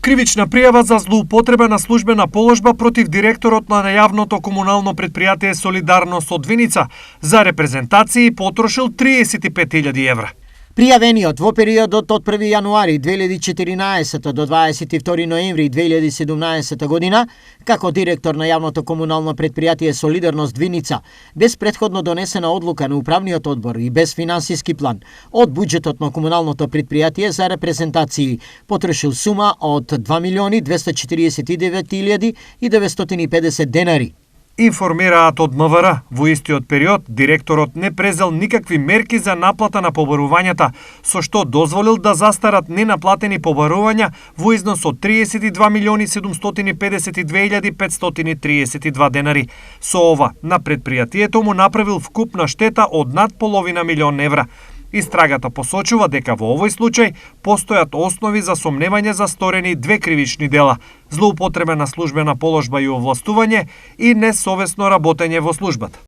Кривична пријава за злоупотреба на службена положба против директорот на јавното комунално предпријатие Солидарност од Виница за репрезентации потрошил 35.000 евра. Пријавениот во периодот од 1 јануари 2014 до 22 ноември 2017 година, како директор на јавното комунално предпријатие Солидарност Виница, без претходно донесена одлука на управниот одбор и без финансиски план, од буџетот на комуналното предпријатие за репрезентации потрошил сума од 2.249.950 денари. Информираат од МВР, во истиот период директорот не презел никакви мерки за наплата на побарувањата, со што дозволил да застарат ненаплатени побарувања во износ од 32.752.532 денари. Со ова, на предпријатието му направил вкупна штета од над половина милион евра. Истрагата посочува дека во овој случај постојат основи за сомневање за сторени две кривични дела: злоупотреба на службена положба и овластување и несовесно работење во службата.